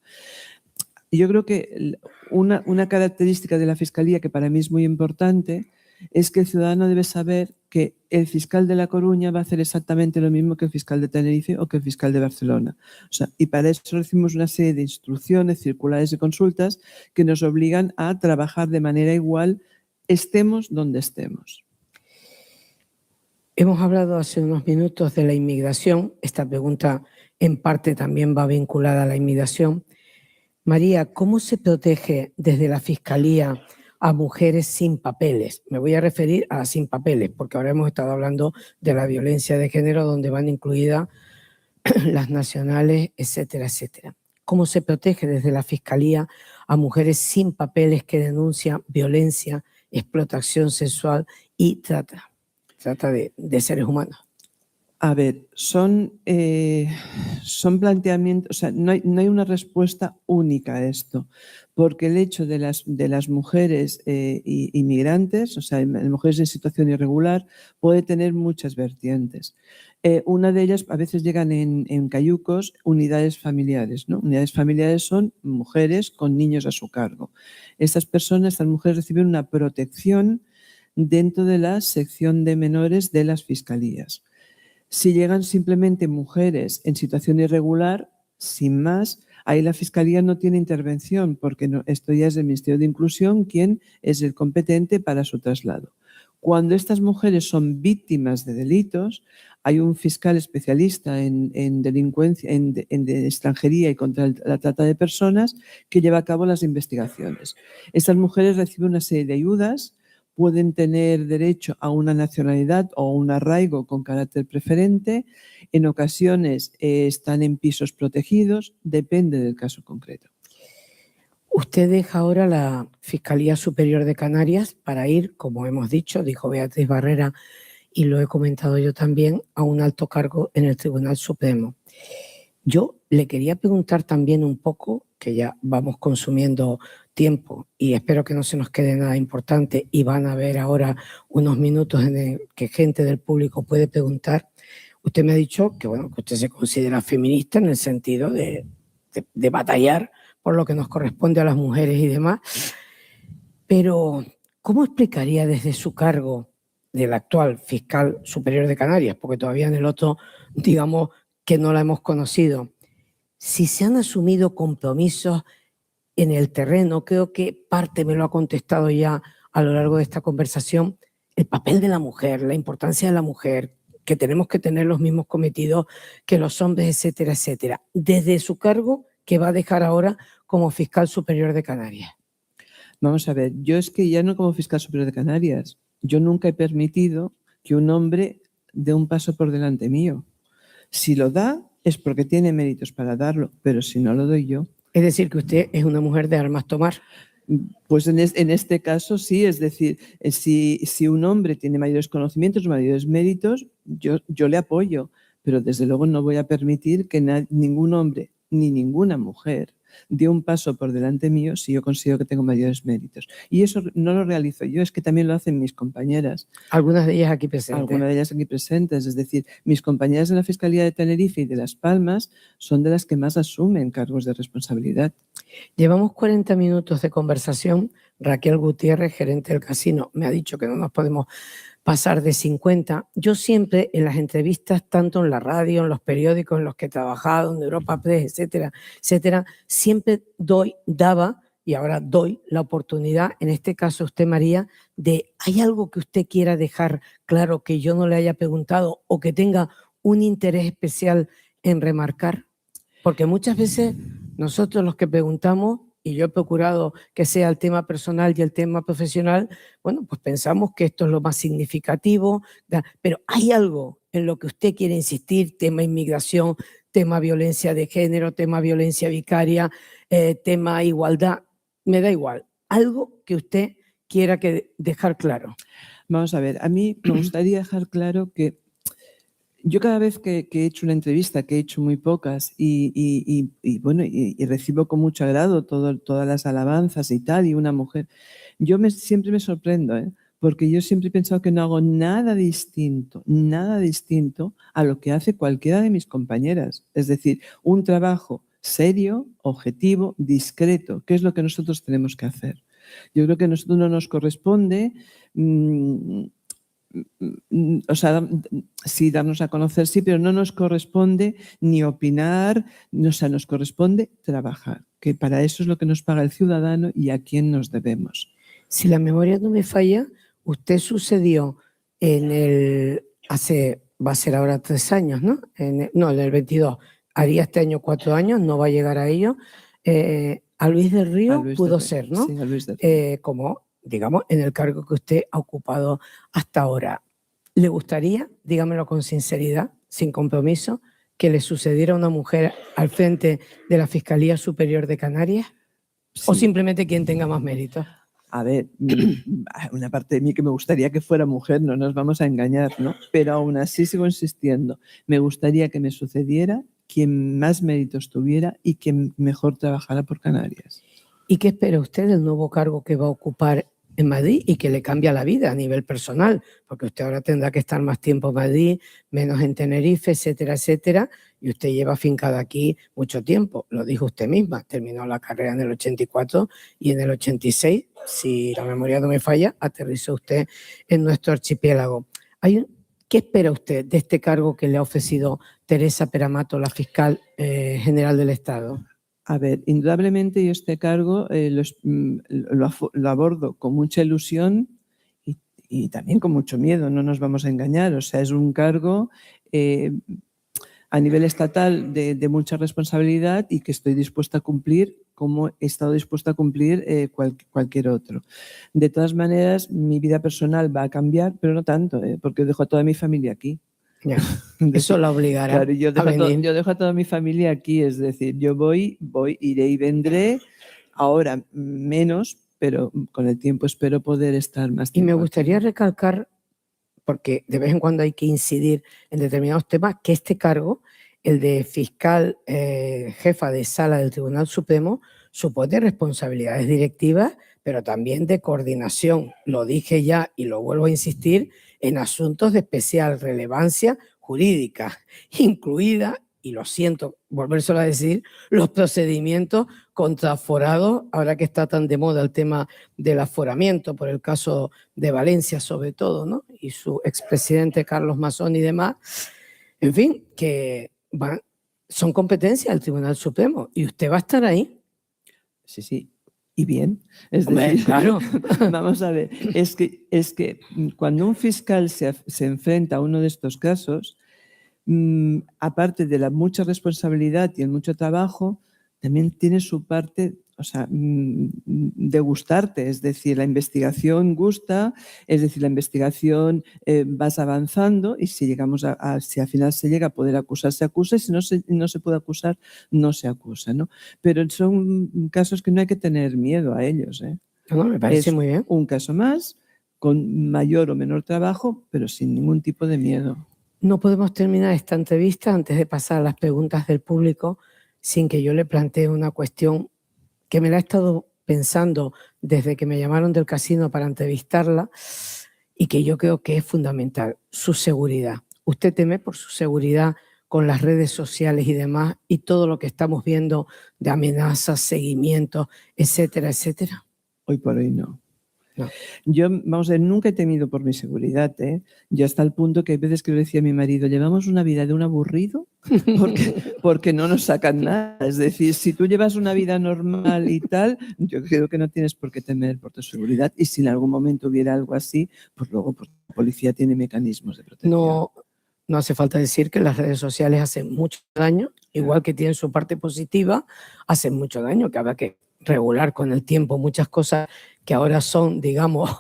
Yo creo que una característica de la Fiscalía que para mí es muy importante es que el ciudadano debe saber que el fiscal de La Coruña va a hacer exactamente lo mismo que el fiscal de Tenerife o que el fiscal de Barcelona. O sea, y para eso recibimos una serie de instrucciones, circulares y consultas que nos obligan a trabajar de manera igual, estemos donde estemos. Hemos hablado hace unos minutos de la inmigración. Esta pregunta en parte también va vinculada a la inmigración. María, ¿cómo se protege desde la Fiscalía a mujeres sin papeles. Me voy a referir a sin papeles, porque ahora hemos estado hablando de la violencia de género, donde van incluidas las nacionales, etcétera, etcétera. ¿Cómo se protege desde la Fiscalía a mujeres sin papeles que denuncian violencia, explotación sexual y trata de seres humanos? A ver, son planteamientos, o sea, no hay una respuesta única a esto, porque el hecho de las mujeres inmigrantes, o sea, mujeres en situación irregular, puede tener muchas vertientes. Una de ellas, a veces llegan en cayucos, unidades familiares, ¿no? Unidades familiares son mujeres con niños a su cargo. Estas mujeres reciben una protección dentro de la sección de menores de las fiscalías. Si llegan simplemente mujeres en situación irregular, sin más, ahí la Fiscalía no tiene intervención, porque esto ya es el Ministerio de Inclusión quien es el competente para su traslado. Cuando estas mujeres son víctimas de delitos, hay un fiscal especialista en delincuencia, en extranjería y contra la trata de personas que lleva a cabo las investigaciones. Estas mujeres reciben una serie de ayudas, pueden tener derecho a una nacionalidad o un arraigo con carácter preferente. En ocasiones están en pisos protegidos, depende del caso concreto. Usted deja ahora la Fiscalía Superior de Canarias para ir, como hemos dicho, dijo Beatriz Barrera, y lo he comentado yo también, a un alto cargo en el Tribunal Supremo. Yo le quería preguntar también un poco, que ya vamos consumiendo tiempo y espero que no se nos quede nada importante y van a haber ahora unos minutos en el que gente del público puede preguntar. Usted me ha dicho que, bueno, que usted se considera feminista en el sentido de batallar por lo que nos corresponde a las mujeres y demás, pero ¿cómo explicaría desde su cargo del actual fiscal superior de Canarias, porque todavía en el otro, digamos que no la hemos conocido, si se han asumido compromisos en el terreno? Creo que parte me lo ha contestado ya a lo largo de esta conversación, el papel de la mujer, la importancia de la mujer, que tenemos que tener los mismos cometidos que los hombres, etcétera, etcétera. Desde su cargo, que va a dejar ahora como fiscal superior de Canarias. Vamos a ver, yo es que ya no como fiscal superior de Canarias, yo nunca he permitido que un hombre dé un paso por delante mío. Si lo da, es porque tiene méritos para darlo, pero si no lo doy yo. Es decir, que usted es una mujer de armas tomar. Pues en este caso sí, es decir, si un hombre tiene mayores conocimientos, mayores méritos, yo le apoyo, pero desde luego no voy a permitir que ningún hombre ni ninguna mujer dé un paso por delante mío si yo considero que tengo mayores méritos. Y eso no lo realizo yo, es que también lo hacen mis compañeras. Algunas de ellas aquí presentes. Algunas de ellas aquí presentes, es decir, mis compañeras de la Fiscalía de Tenerife y de Las Palmas son de las que más asumen cargos de responsabilidad. Llevamos 40 minutos de conversación. Raquel Gutiérrez, gerente del casino, me ha dicho que no nos podemos pasar de 50. Yo siempre en las entrevistas, tanto en la radio, en los periódicos en los que he trabajado, en Europa Press, etcétera, etcétera, siempre daba y ahora doy la oportunidad, en este caso usted, María, de ¿hay algo que usted quiera dejar claro que yo no le haya preguntado o que tenga un interés especial en remarcar? Porque muchas veces nosotros los que preguntamos, y yo he procurado que sea el tema personal y el tema profesional, bueno, pues pensamos que esto es lo más significativo, pero hay algo en lo que usted quiere insistir, tema inmigración, tema violencia de género, tema violencia vicaria, tema igualdad, me da igual, algo que usted quiera dejar claro. Vamos a ver, a mí me gustaría dejar claro que yo cada vez que he hecho una entrevista, que he hecho muy pocas, y recibo con mucho agrado todas las alabanzas y tal, y una mujer, siempre me sorprendo, porque yo siempre he pensado que no hago nada distinto a lo que hace cualquiera de mis compañeras. Es decir, un trabajo serio, objetivo, discreto, que es lo que nosotros tenemos que hacer. Yo creo que a nosotros no nos corresponde... o sea, sí, darnos a conocer, sí, pero no nos corresponde ni opinar, o sea, nos corresponde trabajar, que para eso es lo que nos paga el ciudadano y a quién nos debemos. Si la memoria no me falla, usted sucedió va a ser ahora 3 años, ¿no? En el 22, haría este año 4 años, no va a llegar a ello. A Luis del Río pudo ser, ¿no? Sí, a Luis del Río. Como digamos, en el cargo que usted ha ocupado hasta ahora, ¿le gustaría, dígamelo con sinceridad, sin compromiso, que le sucediera a una mujer al frente de la Fiscalía Superior de Canarias? ¿O Sí. simplemente quien tenga más mérito? A ver, una parte de mí que me gustaría que fuera mujer, no nos vamos a engañar, ¿no? Pero aún así sigo insistiendo. Me gustaría que me sucediera quien más méritos tuviera y quien mejor trabajara por Canarias. ¿Y qué espera usted del nuevo cargo que va a ocupar en Madrid y que le cambia la vida a nivel personal? Porque usted ahora tendrá que estar más tiempo en Madrid, menos en Tenerife, etcétera, etcétera. Y usted lleva afincada aquí mucho tiempo. Lo dijo usted misma. Terminó la carrera en el 84 y en el 86, si la memoria no me falla, aterrizó usted en nuestro archipiélago. ¿Qué espera usted de este cargo que le ha ofrecido Teresa Peramato, la fiscal general del Estado? A ver, indudablemente yo este cargo lo abordo con mucha ilusión y también con mucho miedo, no nos vamos a engañar. O sea, es un cargo a nivel estatal de mucha responsabilidad y que estoy dispuesta a cumplir como he estado dispuesta a cumplir cualquier otro. De todas maneras, mi vida personal va a cambiar, pero no tanto, porque dejo a toda mi familia aquí. Ya, eso la obligará claro, yo a venir. yo dejo a toda mi familia aquí, es decir, yo iré y vendré, ahora menos, pero con el tiempo espero poder estar más Y tiempo me aquí. gustaría recalcar, porque de vez en cuando hay que incidir en determinados temas, que este cargo, el de fiscal jefa de sala del Tribunal Supremo, supone responsabilidades directivas, pero también de coordinación. Lo dije ya y lo vuelvo a insistir, en asuntos de especial relevancia jurídica, incluida, y lo siento volvérselo a decir, los procedimientos contra aforados, ahora que está tan de moda el tema del aforamiento por el caso de Valencia sobre todo, ¿no? Y su expresidente Carlos Mazón y demás, en fin, que son competencias del Tribunal Supremo y usted va a estar ahí. Sí, sí. Y bien, es Hombre, decir, claro. vamos a ver, es que cuando un fiscal se enfrenta a uno de estos casos, aparte de la mucha responsabilidad y el mucho trabajo, también tiene su parte, o sea, de gustarte, es decir, la investigación gusta, es decir, la investigación vas avanzando y si llegamos si al final se llega a poder acusar, se acusa y si no se puede acusar, no se acusa, ¿no? Pero son casos que no hay que tener miedo a ellos, ¿eh? No, me parece muy bien. Un caso más, con mayor o menor trabajo, pero sin ningún tipo de miedo. No podemos terminar esta entrevista antes de pasar a las preguntas del público sin que yo le plantee una cuestión que me la he estado pensando desde que me llamaron del casino para entrevistarla y que yo creo que es fundamental, su seguridad. ¿Usted teme por su seguridad con las redes sociales y demás y todo lo que estamos viendo de amenazas, seguimientos, etcétera, etcétera? Hoy por hoy no. No. Yo, vamos a ver, nunca he temido por mi seguridad, ¿eh? Yo hasta el punto que hay veces que le decía a mi marido, llevamos una vida de un aburrido porque no nos sacan nada. Es decir, si tú llevas una vida normal y tal, yo creo que no tienes por qué temer por tu seguridad y si en algún momento hubiera algo así, pues luego pues, la policía tiene mecanismos de protección. No hace falta decir que las redes sociales hacen mucho daño, igual que tienen su parte positiva, hacen mucho daño, que habrá que regular con el tiempo muchas cosas que ahora son, digamos,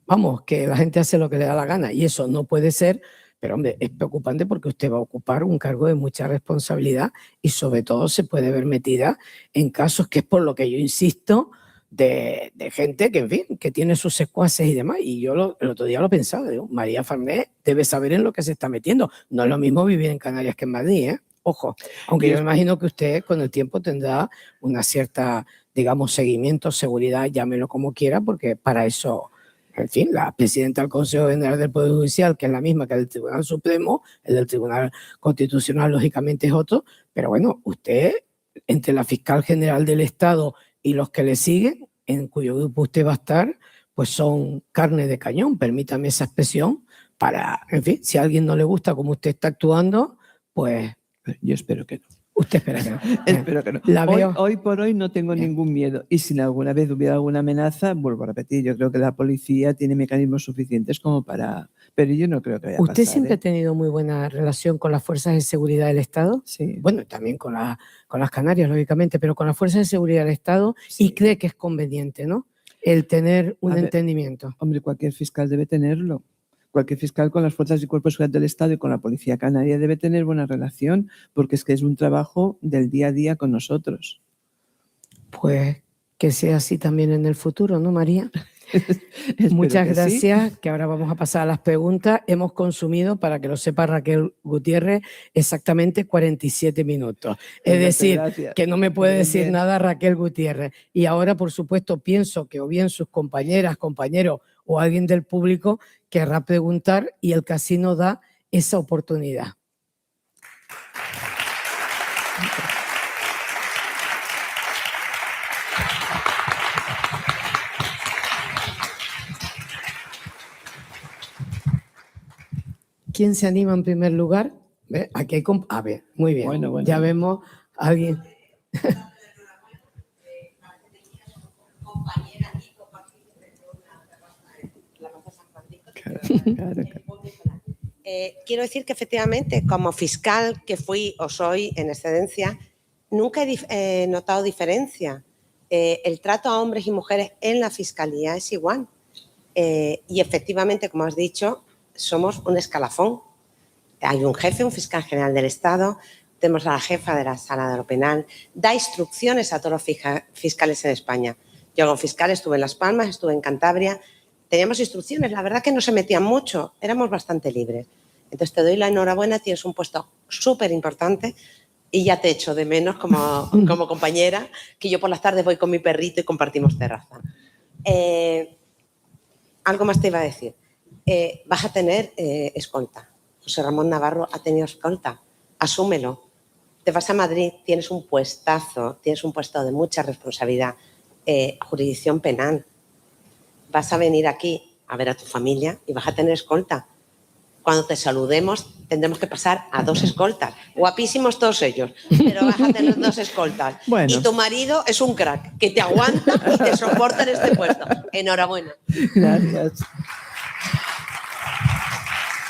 vamos, que la gente hace lo que le da la gana y eso no puede ser, pero hombre, es preocupante porque usted va a ocupar un cargo de mucha responsabilidad y sobre todo se puede ver metida en casos que es por lo que yo insisto, de gente que, en fin, que tiene sus secuaces y demás. Y yo el otro día lo pensaba, digo, María Farnés debe saber en lo que se está metiendo. No es lo mismo vivir en Canarias que en Madrid, ¿eh? Ojo, aunque yo me imagino que usted con el tiempo tendrá una cierta, digamos, seguimiento, seguridad, llámelo como quiera, porque para eso, en fin, la presidenta del Consejo General del Poder Judicial, que es la misma que el del Tribunal Supremo, el del Tribunal Constitucional, lógicamente es otro, pero bueno, usted, entre la fiscal general del Estado y los que le siguen, en cuyo grupo usted va a estar, pues son carne de cañón, permítame esa expresión, para, en fin, si a alguien no le gusta cómo usted está actuando, pues... Yo espero que no. Usted espera que no. Espero que no. Hoy por hoy no tengo ningún miedo. Y si alguna vez hubiera alguna amenaza, vuelvo a repetir, yo creo que la policía tiene mecanismos suficientes como para... Pero yo no creo que vaya a pasar. ¿Usted siempre ha tenido muy buena relación con las fuerzas de seguridad del Estado? Sí. Bueno, también con las Canarias, lógicamente, pero con las fuerzas de seguridad del Estado sí. Y cree que es conveniente, ¿no? el tener un A ver, entendimiento. Hombre, cualquier fiscal debe tenerlo. Cualquier fiscal con las fuerzas y cuerpos de seguridad del Estado y con la Policía Canaria debe tener buena relación, porque es que es un trabajo del día a día con nosotros. Pues que sea así también en el futuro, ¿no, María? Espero Muchas que sí. gracias, que ahora vamos a pasar a las preguntas. Hemos consumido, para que lo sepa Raquel Gutiérrez, exactamente 47 minutos. Es Venga, decir, gracias. que no me puede Bien, decir bien. nada Raquel Gutiérrez. Y ahora, por supuesto, pienso que o bien sus compañeras, compañeros o alguien del público querrá preguntar y el casino da esa oportunidad. ¿Quién se anima en primer lugar? Aquí hay a ver, muy bien. Bueno. Ya vemos a alguien. Claro. Quiero decir que efectivamente, como fiscal que fui o soy en excedencia, nunca he notado diferencia. El trato a hombres y mujeres en la fiscalía es igual. Y efectivamente, como has dicho, somos un escalafón. Hay un jefe, un fiscal general del Estado, tenemos a la jefa de la sala de lo penal, da instrucciones a todos los fiscales en España. Yo como fiscal estuve en Las Palmas, estuve en Cantabria, teníamos instrucciones, la verdad que no se metían mucho, éramos bastante libres. Entonces te doy la enhorabuena, tienes un puesto súper importante y ya te echo de menos como compañera, que yo por las tardes voy con mi perrito y compartimos terraza. Algo más te iba a decir. Vas a tener escolta. José Ramón Navarro ha tenido escolta. Asúmelo. Te vas a Madrid, tienes un puestazo, tienes un puesto de mucha responsabilidad. Jurisdicción penal. Vas a venir aquí a ver a tu familia y vas a tener escolta. Cuando te saludemos tendremos que pasar a 2 escoltas. Guapísimos todos ellos, pero vas a tener 2 escoltas. Bueno. Y tu marido es un crack, que te aguanta y te soporta en este puesto. Enhorabuena. Gracias.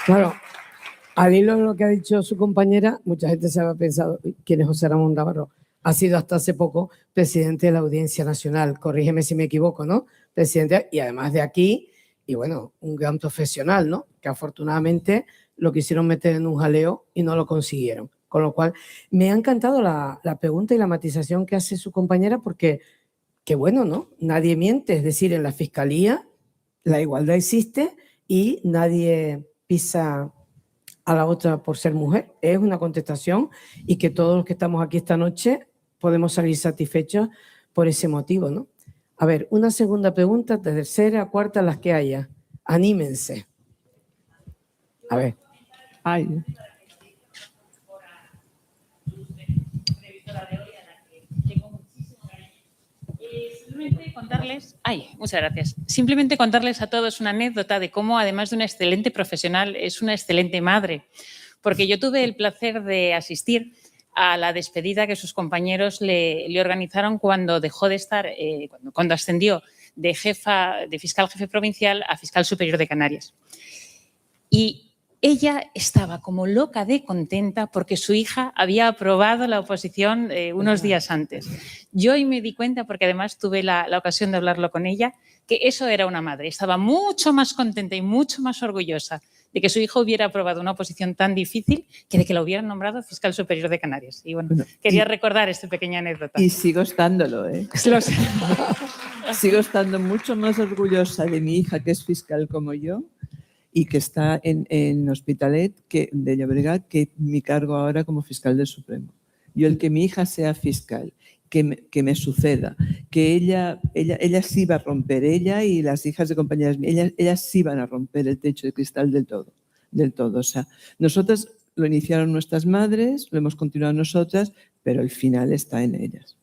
Claro, al hilo de lo que ha dicho su compañera, mucha gente se había pensado, ¿quién es José Ramón Navarro? Ha sido hasta hace poco presidente de la Audiencia Nacional, corrígeme si me equivoco, ¿no? Presidente, y además de aquí, y bueno, un gran profesional, ¿no? Que afortunadamente lo quisieron meter en un jaleo y no lo consiguieron. Con lo cual, me ha encantado la pregunta y la matización que hace su compañera porque, que bueno, ¿no? Nadie miente, es decir, en la Fiscalía la igualdad existe y nadie pisa a la otra por ser mujer. Es una contestación y que todos los que estamos aquí esta noche podemos salir satisfechos por ese motivo, ¿no? A ver, una segunda pregunta, tercera, cuarta, las que haya. Anímense. A ver. Ay. Muchas gracias. Simplemente contarles a todos una anécdota de cómo, además de una excelente profesional, es una excelente madre. Porque yo tuve el placer de asistir a la despedida que sus compañeros le organizaron cuando dejó de estar, cuando ascendió de fiscal jefe provincial a fiscal superior de Canarias. Y ella estaba como loca de contenta porque su hija había aprobado la oposición unos días antes. Yo hoy me di cuenta, porque además tuve la ocasión de hablarlo con ella, que eso era una madre. Estaba mucho más contenta y mucho más orgullosa de que su hijo hubiera aprobado una oposición tan difícil que de que la hubieran nombrado fiscal superior de Canarias. Y bueno, quería recordar esta pequeña anécdota. Y sigo estándolo, ¿eh? Lo sé. Sigo estando mucho más orgullosa de mi hija, que es fiscal como yo, y que está en Hospitalet de Llobregat, que mi cargo ahora como fiscal del Supremo. Yo el que mi hija sea fiscal, que me suceda, que ella sí va a romper, ella y las hijas de compañeras mías, ellas sí van a romper el techo de cristal del todo. O sea, nosotras lo iniciaron nuestras madres, lo hemos continuado nosotras, pero el final está en ellas.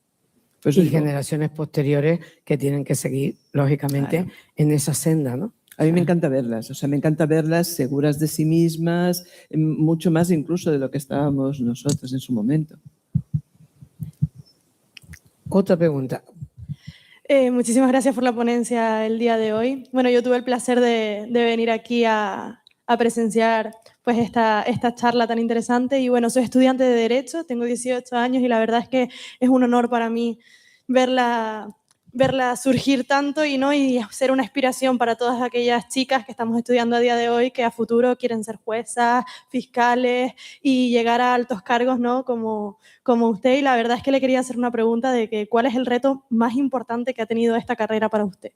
Pues y generaciones posteriores que tienen que seguir, lógicamente, claro, en esa senda, ¿no? A mí me encanta verlas, me encanta verlas seguras de sí mismas, mucho más incluso de lo que estábamos nosotros en su momento. Otra pregunta. Muchísimas gracias por la ponencia el día de hoy. Bueno, yo tuve el placer de venir aquí a presenciar pues esta charla tan interesante y bueno, soy estudiante de Derecho, tengo 18 años y la verdad es que es un honor para mí ver verla surgir tanto y ser una inspiración para todas aquellas chicas que estamos estudiando a día de hoy que a futuro quieren ser juezas, fiscales y llegar a altos cargos, ¿no? Como usted. Y la verdad es que le quería hacer una pregunta de que ¿cuál es el reto más importante que ha tenido esta carrera para usted?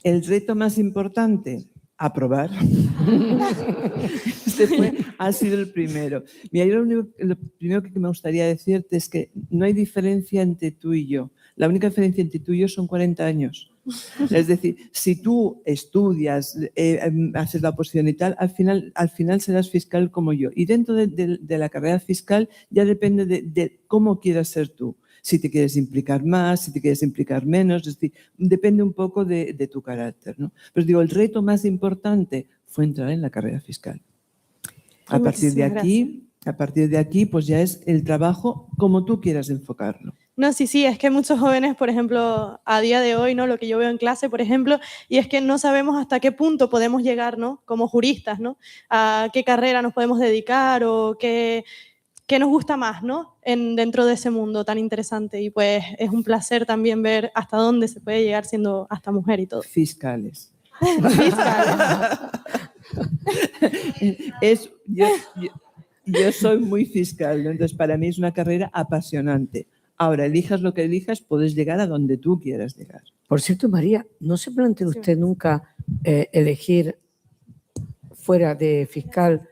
El reto más importante, aprobar. Ha sido el primero. Mira, yo lo primero que me gustaría decirte es que no hay diferencia entre tú y yo. La única diferencia entre tú y yo son 40 años. Es decir, si tú estudias, haces la oposición y tal, al final serás fiscal como yo. Y dentro de la carrera fiscal ya depende de cómo quieras ser tú. Si te quieres implicar más, si te quieres implicar menos, es decir, depende un poco de tu carácter, ¿no? Pues digo, el reto más importante fue entrar en la carrera fiscal. A partir de aquí, pues ya es el trabajo como tú quieras enfocarlo. No, sí, es que muchos jóvenes, por ejemplo, a día de hoy, ¿no? Lo que yo veo en clase, por ejemplo, y es que no sabemos hasta qué punto podemos llegar, ¿no? Como juristas, ¿no? A qué carrera nos podemos dedicar o qué nos gusta más, ¿no? Dentro de ese mundo tan interesante. Y pues es un placer también ver hasta dónde se puede llegar siendo hasta mujer y todo. Fiscales. Yo soy muy fiscal, ¿no? Entonces para mí es una carrera apasionante. Ahora, elijas lo que elijas, puedes llegar a donde tú quieras llegar. Por cierto, María, ¿no se planteó usted nunca elegir fuera de fiscal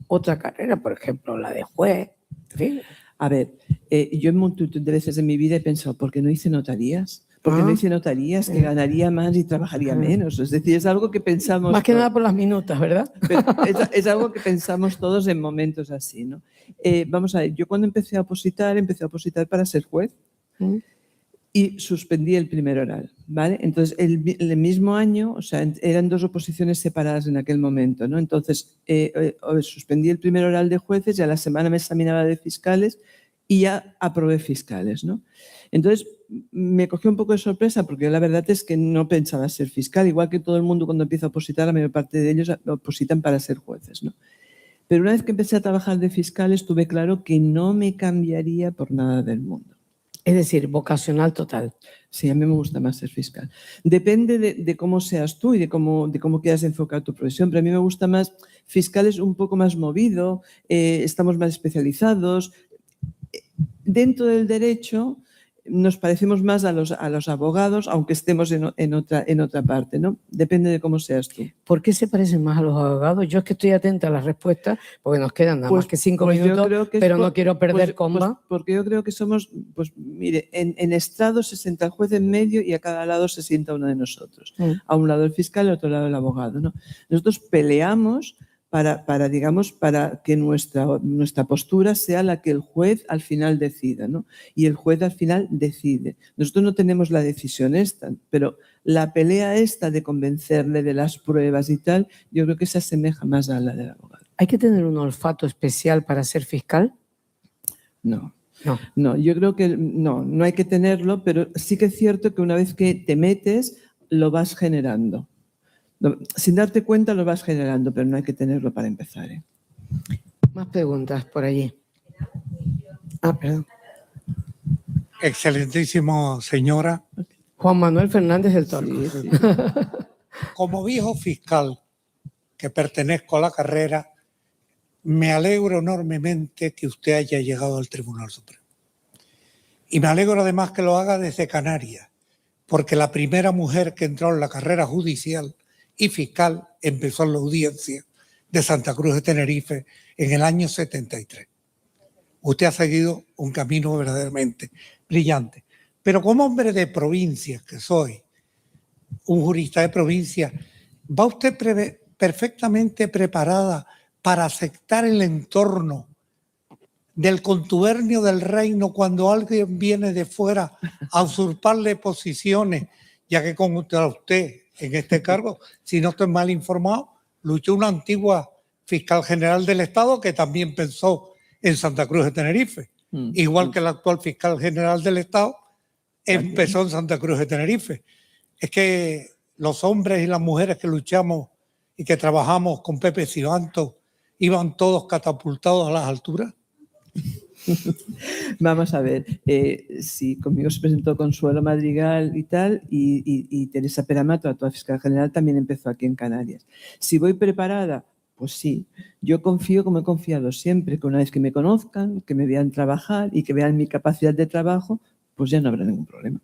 otra carrera, por ejemplo, la de juez? En fin. A ver, yo en multitud de veces en mi vida he pensado, ¿por qué no hice notarías? Porque no hice notarías, que ganaría más y trabajaría menos. Es decir, es algo que pensamos... Más que nada por las minutas, ¿verdad? Es algo que pensamos todos en momentos así, ¿no? Vamos a ver, yo cuando empecé a opositar para ser juez y suspendí el primer oral, ¿vale? Entonces, el mismo año, o sea, eran dos oposiciones separadas en aquel momento, ¿no? Entonces, suspendí el primer oral de jueces y a la semana me examinaba de fiscales y ya aprobé fiscales, ¿no? Entonces, me cogió un poco de sorpresa porque la verdad es que no pensaba ser fiscal, igual que todo el mundo cuando empieza a opositar, la mayor parte de ellos opositan para ser jueces, ¿no? Pero una vez que empecé a trabajar de fiscales, tuve claro que no me cambiaría por nada del mundo. Es decir, vocacional total. Sí, a mí me gusta más ser fiscal. Depende de cómo seas tú y de cómo quieras enfocar tu profesión, pero a mí me gusta más, fiscal es un poco más movido, estamos más especializados. Dentro del derecho nos parecemos más a los abogados, aunque estemos en otra parte, ¿no? Depende de cómo seas tú. ¿Por qué se parecen más a los abogados? Yo es que estoy atenta a las respuestas, porque nos quedan nada más que 5 minutos, pero no quiero perder comba. Porque yo creo que somos, pues mire, en estrado se sienta el juez en medio y a cada lado se sienta uno de nosotros. A un lado el fiscal y a otro lado el abogado, ¿no? Nosotros peleamos para que nuestra postura sea la que el juez al final decida, ¿no? Y el juez al final decide. Nosotros no tenemos la decisión esta, pero la pelea esta de convencerle de las pruebas y tal, yo creo que se asemeja más a la del abogado. ¿Hay que tener un olfato especial para ser fiscal? No, yo creo que no hay que tenerlo, pero sí que es cierto que una vez que te metes, lo vas generando. Sin darte cuenta lo vas generando, pero no hay que tenerlo para empezar, ¿eh? Más preguntas por allí. Perdón. Excelentísimo señora. Juan Manuel Fernández del Torco. Sí. Como viejo fiscal que pertenezco a la carrera, me alegro enormemente que usted haya llegado al Tribunal Supremo. Y me alegro además que lo haga desde Canarias, porque la primera mujer que entró en la carrera judicial y fiscal empezó en la audiencia de Santa Cruz de Tenerife en el año 73. Usted ha seguido un camino verdaderamente brillante. Pero como hombre de provincia que soy, un jurista de provincia, ¿va usted perfectamente preparada para aceptar el entorno del contubernio del reino cuando alguien viene de fuera a usurparle posiciones, ya que contra usted en este cargo, si no estoy mal informado, luchó una antigua fiscal general del Estado que también pensó en Santa Cruz de Tenerife, igual que el actual fiscal general del Estado empezó en Santa Cruz de Tenerife. Es que los hombres y las mujeres que luchamos y que trabajamos con Pepe Cibanto iban todos catapultados a las alturas. Vamos a ver, sí, conmigo se presentó Consuelo Madrigal y tal, y Teresa Peramato, actual fiscal general, también empezó aquí en Canarias. Si voy preparada, pues sí. Yo confío, como he confiado siempre, que una vez que me conozcan, que me vean trabajar y que vean mi capacidad de trabajo, pues ya no habrá ningún problema.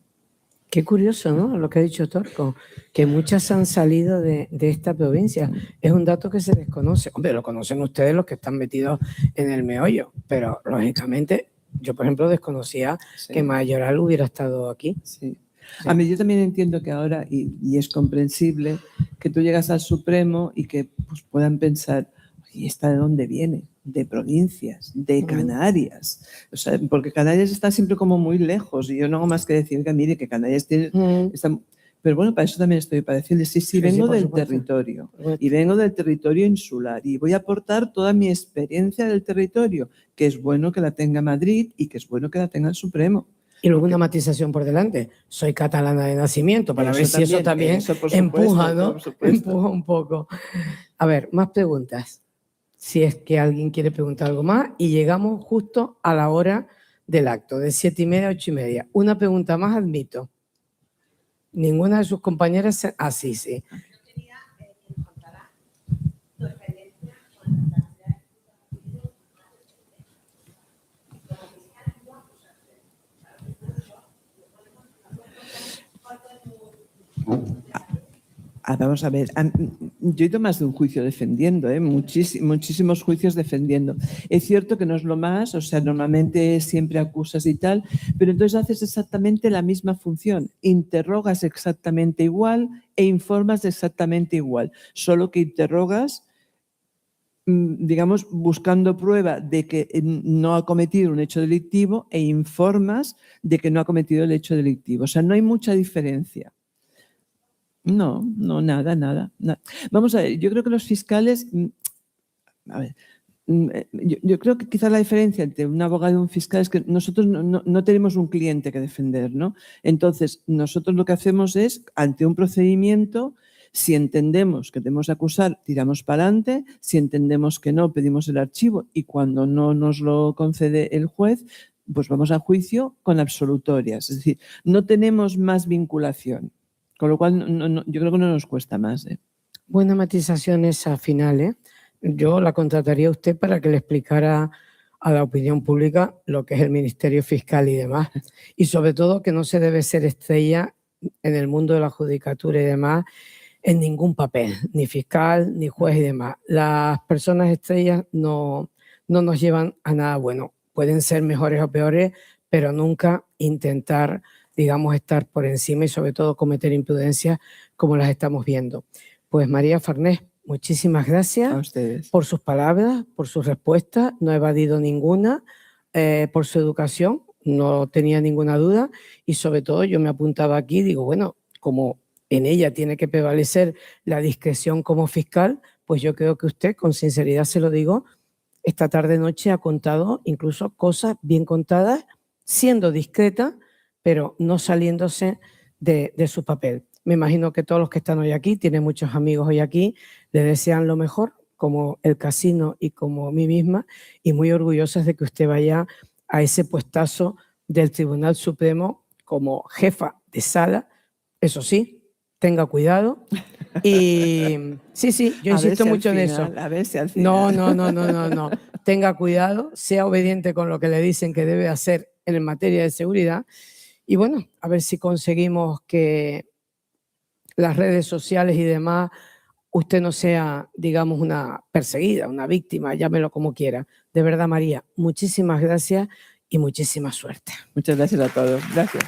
Qué curioso, ¿no? Lo que ha dicho Torco, que muchas han salido de esta provincia. Es un dato que se desconoce. Hombre, lo conocen ustedes los que están metidos en el meollo, pero lógicamente yo, por ejemplo, desconocía Sí. que Mayoral hubiera estado aquí. Sí. A mí yo también entiendo que ahora, y es comprensible, que tú llegas al Supremo y que pues, puedan pensar, ¿y esta de dónde viene? De provincias, de Canarias. O sea, porque Canarias está siempre como muy lejos y yo no hago más que decir que mire que Canarias tiene... está- pero bueno, para eso también estoy para decirle, sí, vengo por del supuesto. territorio y vengo del territorio insular y voy a aportar toda mi experiencia del territorio, que es bueno que la tenga Madrid y que es bueno que la tenga el Supremo. Y luego una matización por delante. Soy catalana de nacimiento, para ver si eso también eso, por empuja, supuesto, ¿no? por supuesto. Empuja un poco. A ver, más preguntas. Si es que alguien quiere preguntar algo más, y llegamos justo a la hora del acto, de 7:30 a 8:30. Una pregunta más admito. Ninguna de sus compañeras... Ah, sí, sí. Vamos a ver, yo he ido más de un juicio defendiendo, muchísimos juicios defendiendo. Es cierto que no es lo más, o sea, normalmente siempre acusas y tal, pero entonces haces exactamente la misma función, interrogas exactamente igual e informas exactamente igual, solo que interrogas, digamos, buscando prueba de que no ha cometido un hecho delictivo e informas de que no ha cometido el hecho delictivo. O sea, no hay mucha diferencia. No, nada. Vamos a ver, yo creo que los fiscales, a ver, yo creo que quizás la diferencia entre un abogado y un fiscal es que nosotros no tenemos un cliente que defender, ¿no? Entonces, nosotros lo que hacemos es, ante un procedimiento, si entendemos que debemos acusar, tiramos para adelante, si entendemos que no, pedimos el archivo y cuando no nos lo concede el juez, pues vamos a juicio con absolutorias. Es decir, no tenemos más vinculación. Con lo cual, yo creo que no nos cuesta más. Buena matización esa final, ¿eh? Yo la contrataría a usted para que le explicara a la opinión pública lo que es el Ministerio Fiscal y demás. Y sobre todo que no se debe ser estrella en el mundo de la judicatura y demás en ningún papel, ni fiscal, ni juez y demás. Las personas estrellas no nos llevan a nada bueno. Pueden ser mejores o peores, pero nunca intentar, digamos, estar por encima y sobre todo cometer imprudencias como las estamos viendo. Pues María Farnés, muchísimas gracias A ustedes. por sus palabras, por sus respuestas, no he evadido ninguna, por su educación, no tenía ninguna duda y sobre todo yo me apuntaba aquí, digo, bueno, como en ella tiene que prevalecer la discreción como fiscal, pues yo creo que usted, con sinceridad se lo digo, esta tarde-noche ha contado incluso cosas bien contadas, siendo discreta, pero no saliéndose de su papel. Me imagino que todos los que están hoy aquí, tienen muchos amigos hoy aquí, le desean lo mejor, como el casino y como mí misma, y muy orgullosas de que usted vaya a ese puestazo del Tribunal Supremo como jefa de sala. Eso sí, tenga cuidado. Y sí, yo insisto mucho en eso. A ver si al final. No. Tenga cuidado, sea obediente con lo que le dicen que debe hacer en materia de seguridad. Y bueno, a ver si conseguimos que las redes sociales y demás, usted no sea, digamos, una perseguida, una víctima, llámelo como quiera. De verdad, María, muchísimas gracias y muchísima suerte. Muchas gracias a todos. Gracias.